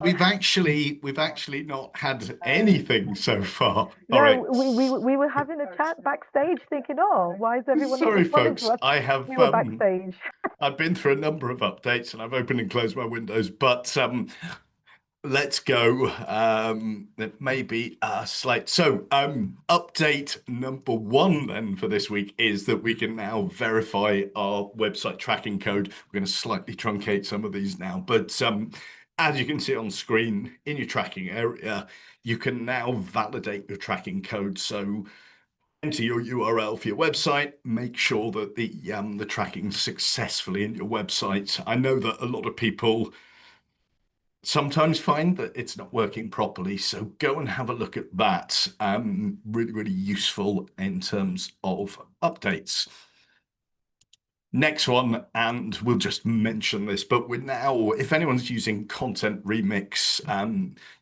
We've actually not had anything so far. All No, right. we were having a chat backstage thinking, oh, why is everyone not Sorry, responding to folks. us? We were backstage. I've been through a number of updates and I've opened and closed my windows, but let's go. There may be a slight. So, update number one then for this week is that we can now verify our website tracking code. We're going to slightly truncate some of these now, but as you can see on screen in your tracking area, you can now validate your tracking code. So enter your URL for your website, make sure that the tracking's successfully in your website. I know that a lot of people sometimes find that it's not working properly. So go and have a look at that. Really, really useful in terms of updates. Next one, and we'll just mention this, but we're now, if anyone's using Content Remix,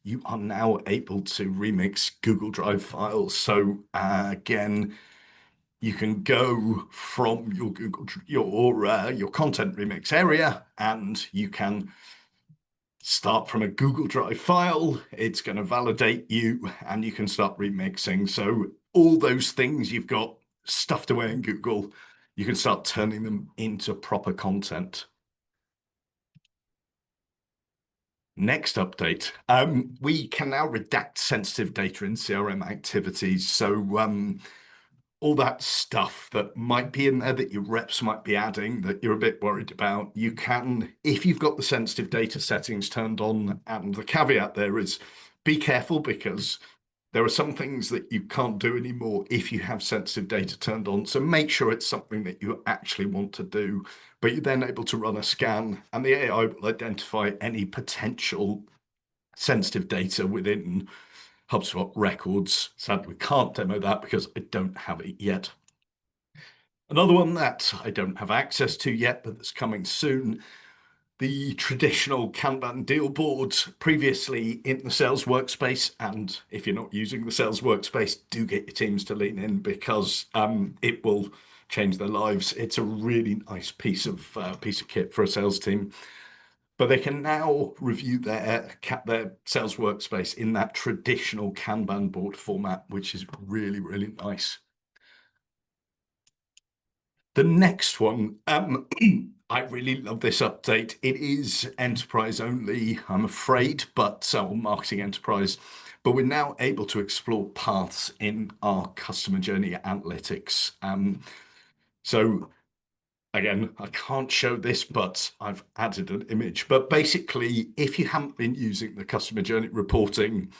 you are now able to remix Google Drive files. So again, you can go from your your Content Remix area, and you can start from a Google Drive file. It's going to validate you and you can start remixing. So all those things you've got stuffed away in Google, you can start turning them into proper content. Next update. We can now redact sensitive data in CRM activities. So all that stuff that might be in there that your reps might be adding that you're a bit worried about, you can, if you've got the sensitive data settings turned on, and the caveat there is be careful because there are some things that you can't do anymore if you have sensitive data turned on. So make sure it's something that you actually want to do, but you're then able to run a scan and the AI will identify any potential sensitive data within HubSpot records. Sadly, we can't demo that because I don't have it yet. Another one that I don't have access to yet, but that's coming soon, the traditional Kanban deal boards previously in the sales workspace. And if you're not using the sales workspace, do get your teams to lean in because it will change their lives. It's a really nice piece of kit for a sales team. But they can now review their sales workspace in that traditional Kanban board format, which is really, really nice. The next one, I really love this update. It is enterprise only, I'm afraid, but marketing enterprise. But we're now able to explore paths in our customer journey analytics. So again, I can't show this, but I've added an image. But basically, if you haven't been using the customer journey reporting,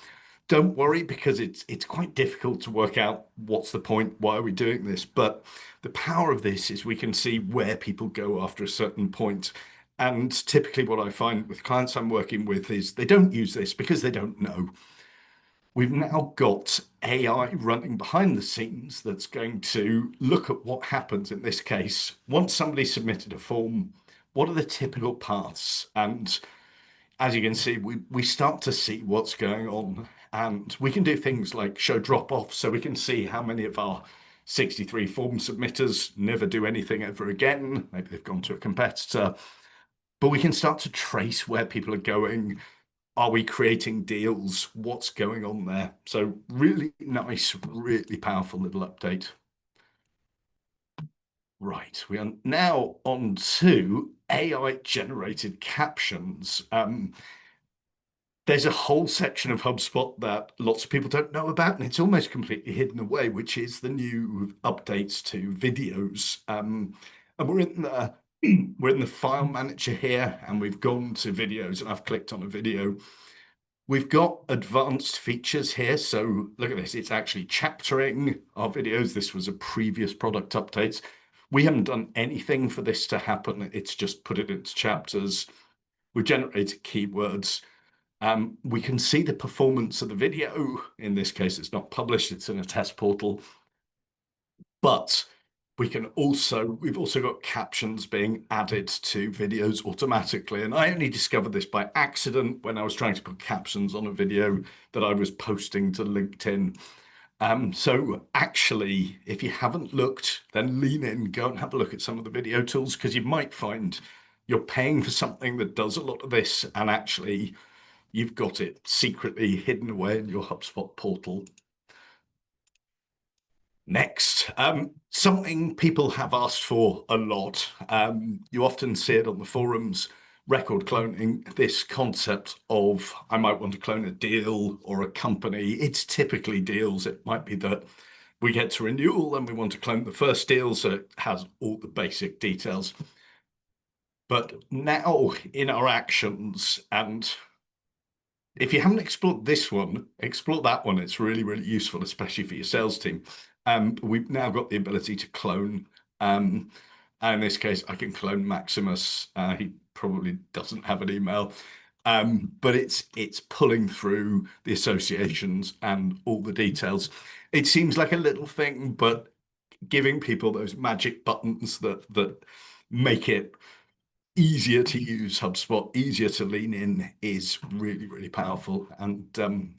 don't worry because it's quite difficult to work out what's the point, why are we doing this? But the power of this is we can see where people go after a certain point. And typically what I find with clients I'm working with is they don't use this because they don't know. We've now got AI running behind the scenes that's going to look at what happens in this case. Once somebody submitted a form, what are the typical paths? And as you can see, we start to see what's going on. And we can do things like show drop off, so we can see how many of our 63 form submitters never do anything ever again. Maybe they've gone to a competitor. But we can start to trace where people are going. Are we creating deals? What's going on there? So really nice, really powerful little update. Right, we are now on to AI generated captions. There's a whole section of HubSpot that lots of people don't know about, and it's almost completely hidden away, which is the new updates to videos. And we're in the file manager here, and we've gone to videos, and I've clicked on a video. We've got advanced features here. So look at this. It's actually chaptering our videos. This was a previous product updates. We haven't done anything for this to happen. It's just put it into chapters. We've generated keywords. We can see the performance of the video. In this case, it's not published. It's in a test portal. But we've also got captions being added to videos automatically. And I only discovered this by accident when I was trying to put captions on a video that I was posting to LinkedIn. So actually, if you haven't looked, then lean in, go and have a look at some of the video tools, because you might find you're paying for something that does a lot of this, and actually you've got it secretly hidden away in your HubSpot portal. Next, something people have asked for a lot. You often see it on the forums, record cloning, this concept of I might want to clone a deal or a company. It's typically deals. It might be that we get to renewal and we want to clone the first deal, so it has all the basic details. But now in our actions, and if you haven't explored this one, explore that one. It's really, really useful, especially for your sales team. We've now got the ability to clone. And in this case, I can clone Maximus. He probably doesn't have an email, but it's pulling through the associations and all the details. It seems like a little thing, but giving people those magic buttons that make it easier to use HubSpot, easier to lean in is really, really powerful. And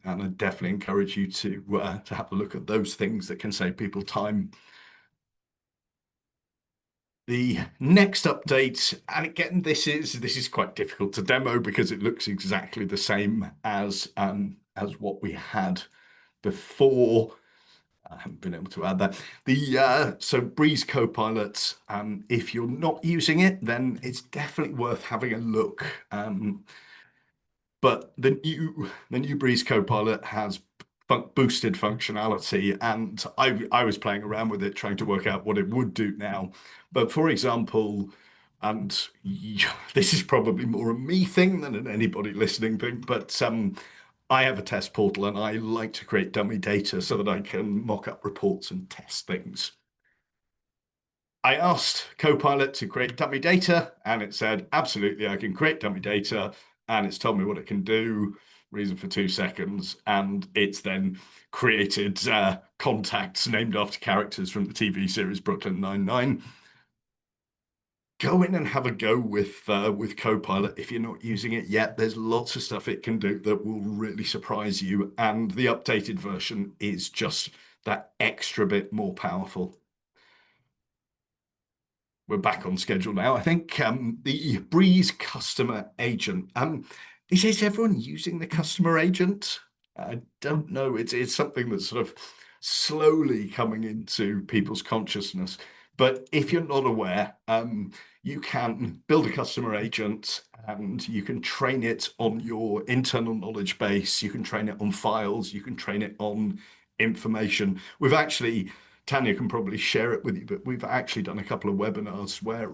I definitely encourage you to have a look at those things that can save people time. The next update, and again, this is quite difficult to demo because it looks exactly the same as what we had before. I haven't been able to add that. So Breeze Copilot, if you're not using it, then it's definitely worth having a look. But the new Breeze Copilot has boosted functionality, and I was playing around with it, trying to work out what it would do now. But for example, and this is probably more a me thing than an anybody listening thing, but I have a test portal and I like to create dummy data so that I can mock up reports and test things. I asked Copilot to create dummy data and it said, absolutely, I can create dummy data. And it's told me what it can do, reason for 2 seconds. And it's then created contacts named after characters from the TV series Brooklyn Nine-Nine. Go in and have a go with Copilot if you're not using it yet. There's lots of stuff it can do that will really surprise you, and the updated version is just that extra bit more powerful. We're back on schedule now. I think the Breeze customer agent. Is everyone using the customer agent? I don't know. It's something that's sort of slowly coming into people's consciousness. But if you're not aware, you can build a customer agent and you can train it on your internal knowledge base. You can train it on files. You can train it on information. We've actually Tanya can probably share it with you, but we've actually done a couple of webinars where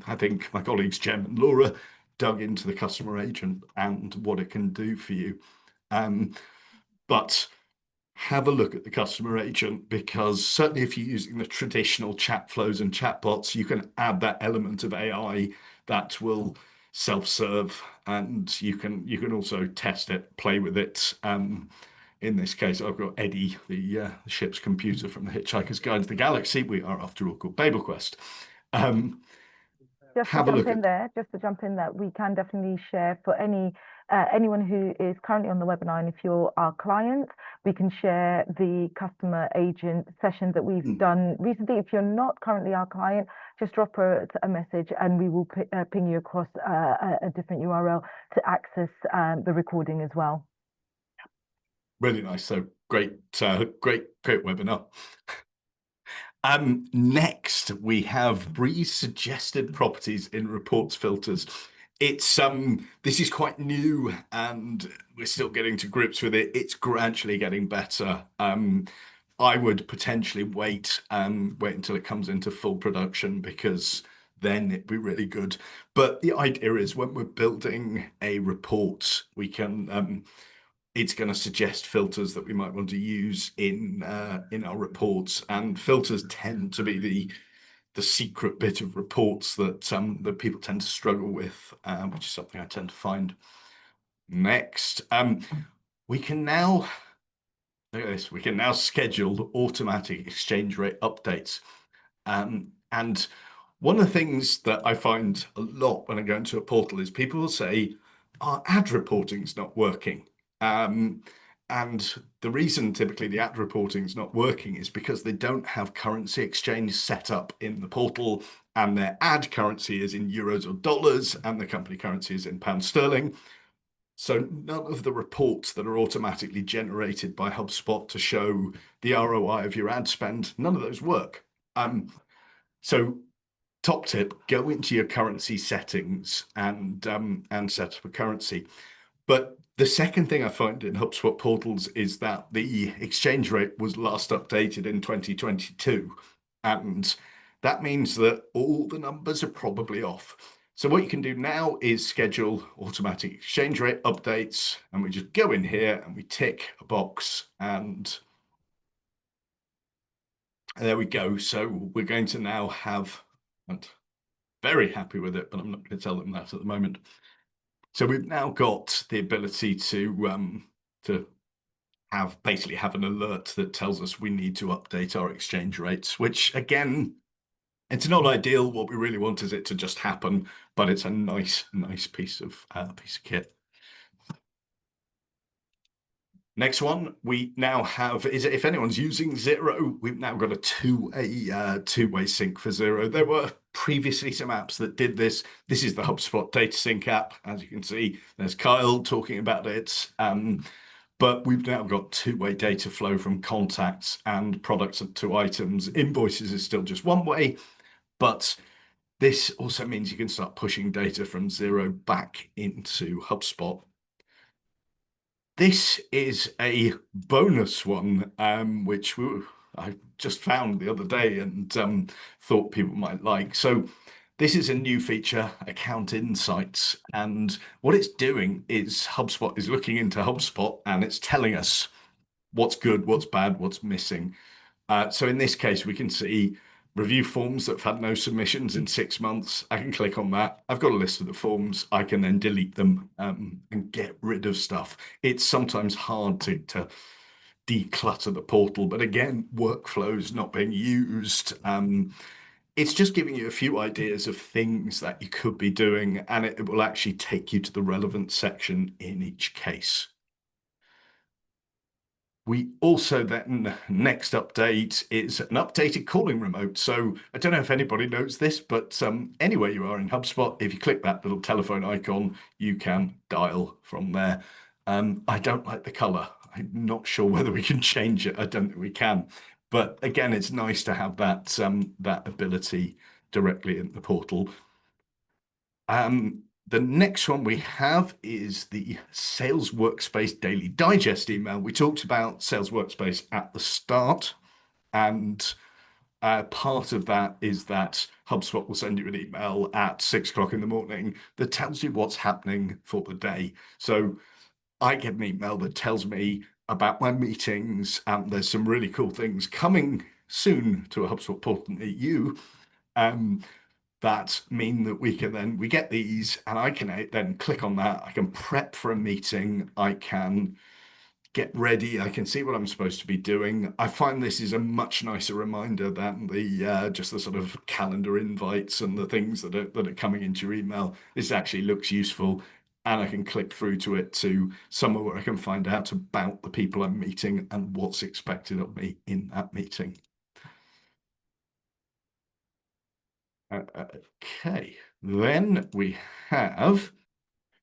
I think my colleagues Jem and Laura dug into the customer agent and what it can do for you. But have a look at the customer agent, because certainly if you're using the traditional chat flows and chatbots, you can add that element of AI that will self-serve, and you can also test it, play with it. In this case, I've got Eddie, the ship's computer from the Hitchhiker's Guide to the Galaxy. We are, after all, called Babel Quest. Just to Have a look jump in at. there, just to jump in that we can definitely share for anyone who is currently on the webinar, and if you're our client, we can share the customer agent session that we've done recently. If you're not currently our client, just drop a message and we will ping you across a different URL to access the recording as well. Really nice. So great webinar. Next, we have Breeze suggested properties in reports filters. It's this is quite new and we're still getting to grips with it. It's gradually getting better. I would potentially wait until it comes into full production, because then it'd be really good. But the idea is when we're building a report, we can it's going to suggest filters that we might want to use in our reports, and filters tend to be the secret bit of reports that that people tend to struggle with, which is something I tend to find. Next, we can now look at this. We can now schedule automatic exchange rate updates, and one of the things that I find a lot when I go into a portal is people will say, "Our ad reporting's not working." And the reason typically the ad reporting is not working is because they don't have currency exchange set up in the portal, and their ad currency is in euros or dollars, and the company currency is in pound sterling. So none of the reports that are automatically generated by HubSpot to show the ROI of your ad spend, none of those work. So top tip, go into your currency settings and set up a currency. But the second thing I find in HubSpot portals is that the exchange rate was last updated in 2022. And that means that all the numbers are probably off. So what you can do now is schedule automatic exchange rate updates, and we just go in here and we tick a box, and there we go. So we're going to now have, and very happy with it, but I'm not going to tell them that at the moment. So we've now got the ability to basically have an alert that tells us we need to update our exchange rates, which again, it's not ideal. What we really want is it to just happen, but it's a nice piece of kit. Next one we now have is if anyone's using Zero, we've now got a two-way sync for Zero. There were previously some apps that did this. This is the HubSpot Data Sync app. As you can see, there's Kyle talking about it. But we've now got two-way data flow from contacts and products to items. Invoices is still just one way, but this also means you can start pushing data from Zero back into HubSpot. This is a bonus one, which I just found the other day and thought people might like. So this is a new feature, Account Insights. And what it's doing is HubSpot is looking into HubSpot and it's telling us what's good, what's bad, what's missing. So in this case, we can see review forms that have had no submissions in 6 months. I can click on that. I've got a list of the forms. I can then delete them and get rid of stuff. It's sometimes hard to declutter the portal, but again, workflows not being used. It's just giving you a few ideas of things that you could be doing, and it will actually take you to the relevant section in each case. We also then, next update is an updated calling remote. So I don't know if anybody knows this, but anywhere you are in HubSpot, if you click that little telephone icon, you can dial from there. I don't like the color. I'm not sure whether we can change it. I don't think we can. But again, it's nice to have that ability directly in the portal. The next one we have is the Sales Workspace Daily Digest email. We talked about Sales Workspace at the start, and part of that is that HubSpot will send you an email at 6 o'clock in the morning that tells you what's happening for the day. So I get an email that tells me about my meetings, and there's some really cool things coming soon to a HubSpot portal near you. That mean that we get these and I can then click on that. I can prep for a meeting. I can get ready. I can see what I'm supposed to be doing. I find this is a much nicer reminder than the just the sort of calendar invites and the things that are coming into your email. This actually looks useful, and I can click through to it to somewhere where I can find out about the people I'm meeting and what's expected of me in that meeting. Okay, then we have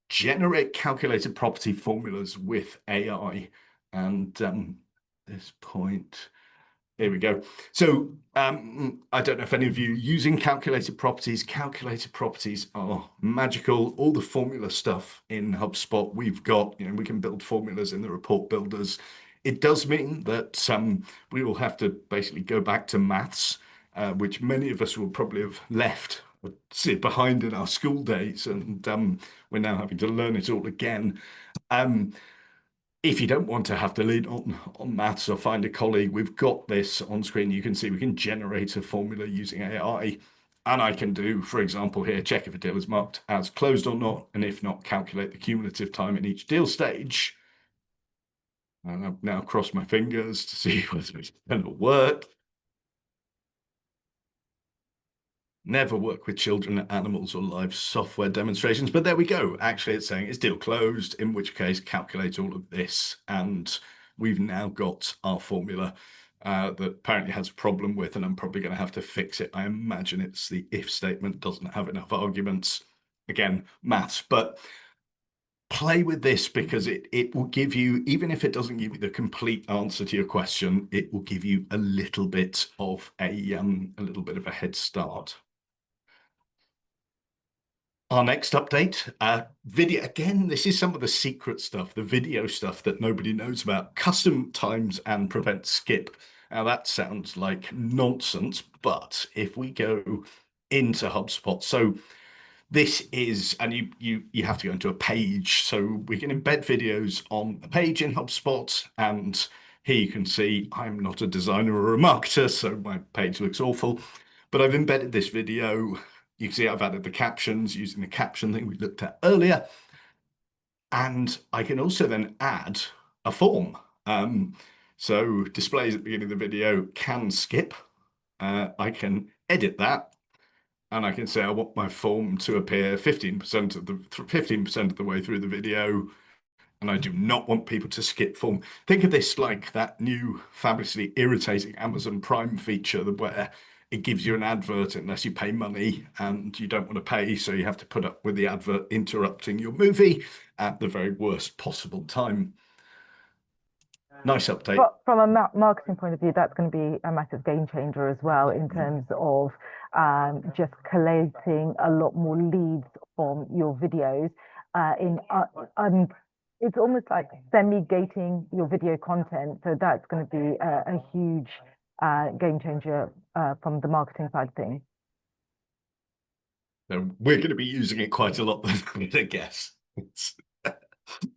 generate calculated property formulas with AI. And this point, here we go. So I don't know if any of you are using calculated properties. Calculated properties are magical. All the formula stuff in HubSpot, we've got, we can build formulas in the report builders. It does mean that we will have to basically go back to maths, which many of us will probably have left sit behind in our school days, and we're now having to learn it all again. If you don't want to have to lean on maths or find a colleague, we've got this on screen. You can see we can generate a formula using AI. And I can do, for example, here, check if a deal is marked as closed or not, and if not, calculate the cumulative time in each deal stage. And I've now crossed my fingers to see whether it's going to work. Never work with children, animals, or live software demonstrations. But there we go. Actually, it's saying it's deal closed, in which case calculate all of this. And we've now got our formula that apparently has a problem with, and I'm probably going to have to fix it. I imagine it's the if statement doesn't have enough arguments. Again, maths. But play with this because it will give you, even if it doesn't give you the complete answer to your question, it will give you a little bit of a little bit of a head start. Our next update, video. Again, this is some of the secret stuff, the video stuff that nobody knows about. Custom times and prevent skip. Now that sounds like nonsense, but if we go into HubSpot, so this is, and you have to go into a page. So we can embed videos on a page in HubSpot, and here you can see I'm not a designer or a marketer, so my page looks awful. But I've embedded this video. You can see I've added the captions using the caption thing we looked at earlier. And I can also then add a form. So displays at the beginning of the video can skip. I can edit that and I can say I want my form to appear 15% of the way through the video, and I do not want people to skip form. Think of this like that new fabulously irritating Amazon Prime feature where it gives you an advert unless you pay money and you don't want to pay, so you have to put up with the advert interrupting your movie at the very worst possible time. Nice update. From a marketing point of view, that's going to be a massive game changer as well in terms of just collating a lot more leads from your videos. It's almost like semi-gating your video content, so that's going to be a huge game changer from the marketing side of things. So we're going to be using it quite a lot, I guess.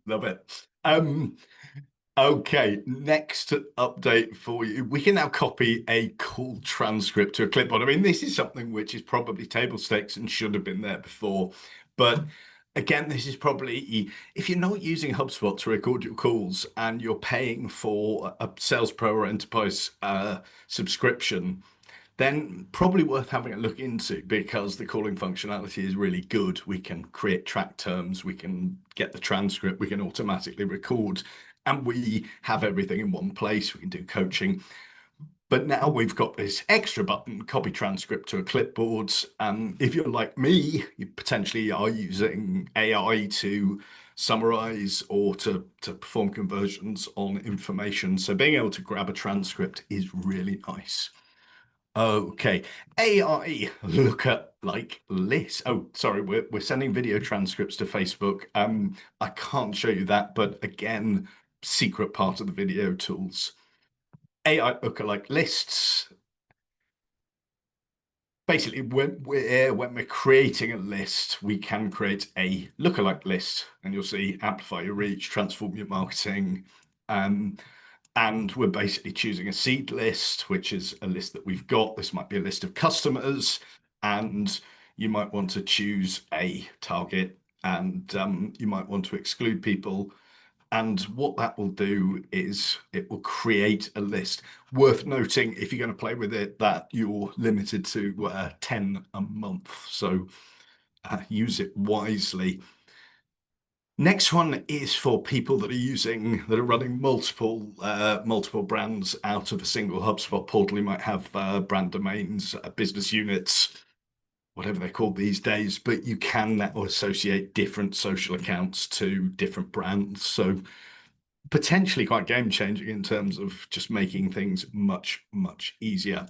Love it. Okay, next update for you. We can now copy a call transcript to a clipboard. I mean, this is something which is probably table stakes and should have been there before. But again, this is probably, if you're not using HubSpot to record your calls and you're paying for a Sales Pro or Enterprise subscription, then probably worth having a look into because the calling functionality is really good. We can create track terms, we can get the transcript, we can automatically record, and we have everything in one place. We can do coaching. But now we've got this extra button, copy transcript to a clipboard. And if you're like me, you potentially are using AI to summarize or to perform conversions on information. So being able to grab a transcript is really nice. Okay, AI look at like lists. Oh, sorry, we're sending video transcripts to Facebook. I can't show you that, but again, secret part of the video tools. AI lookalike lists. Basically, when we're creating a list, we can create a lookalike list, and you'll see amplify your reach, transform your marketing. And we're basically choosing a seed list, which is a list that we've got. This might be a list of customers, and you might want to choose a target, and you might want to exclude people. And what that will do is it will create a list. Worth noting, if you're going to play with it, that you're limited to 10 a month. So use it wisely. Next one is for people that are running multiple brands out of a single HubSpot portal. You might have brand domains, business units, whatever they're called these days, but you can now associate different social accounts to different brands. So potentially quite game changing in terms of just making things much, much easier.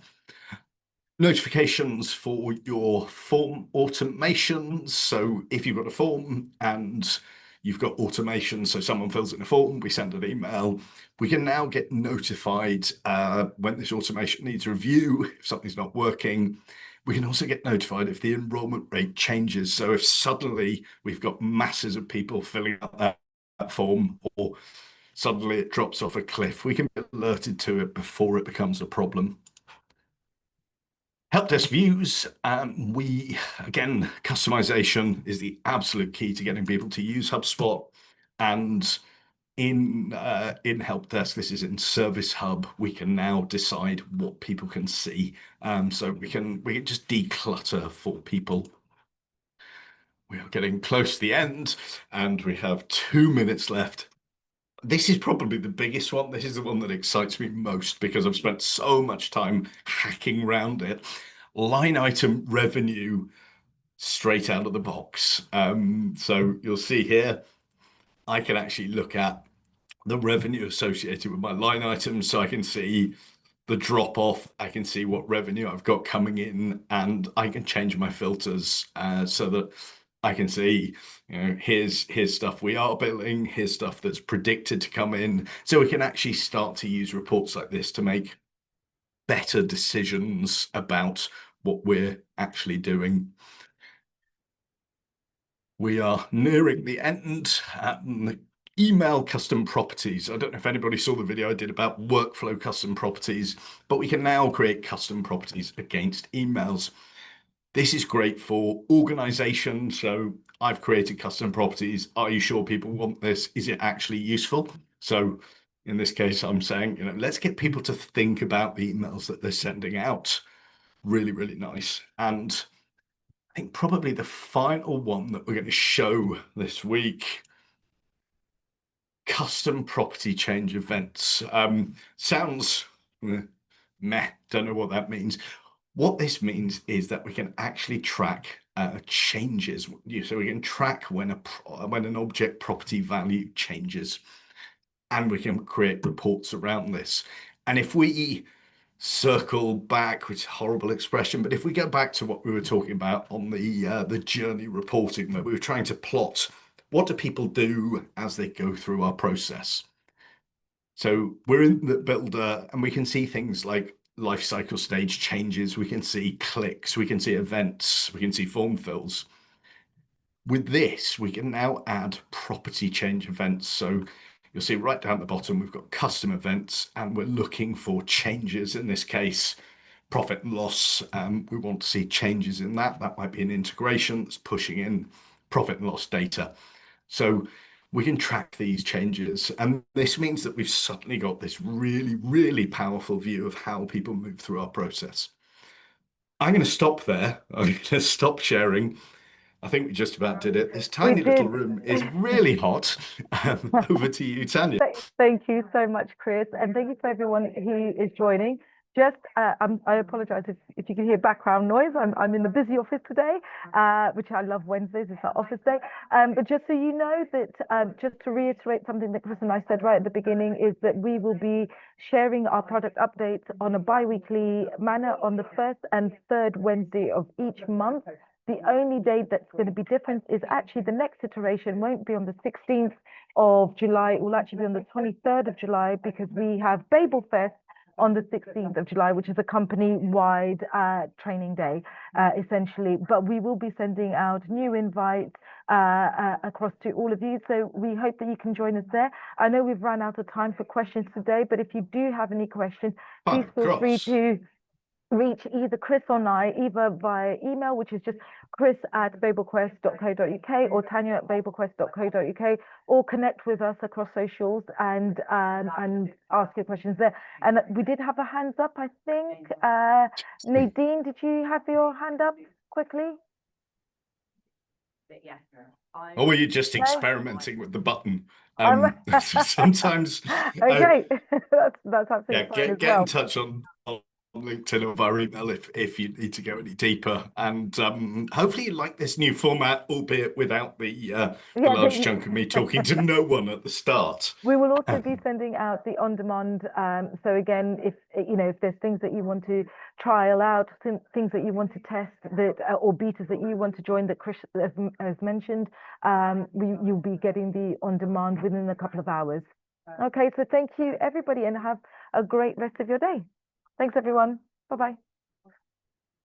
Notifications for your form automations. So if you've got a form and you've got automation, so someone fills in a form, we send an email, we can now get notified when this automation needs review, if something's not working. We can also get notified if the enrollment rate changes. So if suddenly we've got masses of people filling out that form, or suddenly it drops off a cliff, we can be alerted to it before it becomes a problem. Help desk views. Again, customization is the absolute key to getting people to use HubSpot. And in help desk, this is in Service Hub, we can now decide what people can see. So we can just declutter for people. We are getting close to the end, and we have 2 minutes left. This is probably the biggest one. This is the one that excites me most because I've spent so much time hacking around it. Line item revenue straight out of the box. So you'll see here, I can actually look at the revenue associated with my line items, so I can see the drop off. I can see what revenue I've got coming in, and I can change my filters so that I can see, here's stuff we are billing, here's stuff that's predicted to come in. So we can actually start to use reports like this to make better decisions about what we're actually doing. We are nearing the end. Email custom properties. I don't know if anybody saw the video I did about workflow custom properties, but we can now create custom properties against emails. This is great for organization. So I've created custom properties. Are you sure people want this? Is it actually useful? So in this case, I'm saying, let's get people to think about the emails that they're sending out. Really, really nice. And I think probably the final one that we're going to show this week, custom property change events. Sounds meh, don't know what that means. What this means is that we can actually track changes. So we can track when an object property value changes, and we can create reports around this. And if we circle back, which is a horrible expression, but if we go back to what we were talking about on the journey reporting, where we were trying to plot what do people do as they go through our process. So we're in the builder and we can see things like life cycle stage changes, we can see clicks, we can see events, we can see form fills. With this, we can now add property change events. So you'll see right down the bottom, we've got custom events and we're looking for changes. In this case, profit and loss. We want to see changes in that. That might be an integration that's pushing in profit and loss data. So we can track these changes. And this means that we've suddenly got this really, really powerful view of how people move through our process. I'm going to stop there. I'm going to stop sharing. I think we just about did it. This We tiny little did. room is really hot. Over to you, Tanya. Thank you so much, Chris, and thank you for everyone who is joining. Just, I apologize if you can hear background noise. I'm in the busy office today, which I love. Wednesdays, it's our office day. But just so you know that, just to reiterate something that Chris and I said right at the beginning, is that we will be sharing our product updates on a bi-weekly manner on the first and third Wednesday of each month. The only day that's going to be different is actually the next iteration won't be on the 16th of July. It will actually be on the 23rd of July because we have Babel Fest on the 16th of July, which is a company-wide training day, essentially. But we will be sending out new invites across to all of you. So we hope that you can join us there. I know we've run out of time for questions today, but if you do have any questions, please feel free to reach either Chris or I, either via email, which is just chris@babelquest.co.uk or tanya@babelquest.co.uk, or connect with us across socials and ask your questions there. And we did have a hands up, I think. Nadine, did you have your hand up quickly? Yes. Or were you just No? experimenting with the button? I'm Sometimes, okay. That's yeah, absolutely fine as get in well. touch on LinkedIn or via email if you need to go any deeper. And hopefully you like this new format, albeit without the Yeah, large chunk of me talking to no one at the start. we will also be sending out the on-demand. So again, if if there's things that you want to trial out, things that you want to test, that or betas that you want to join, that Chris has mentioned, you'll be getting the on-demand within a couple of hours. Okay, so thank you everybody, and have a great rest of your day. Thanks everyone. Bye bye.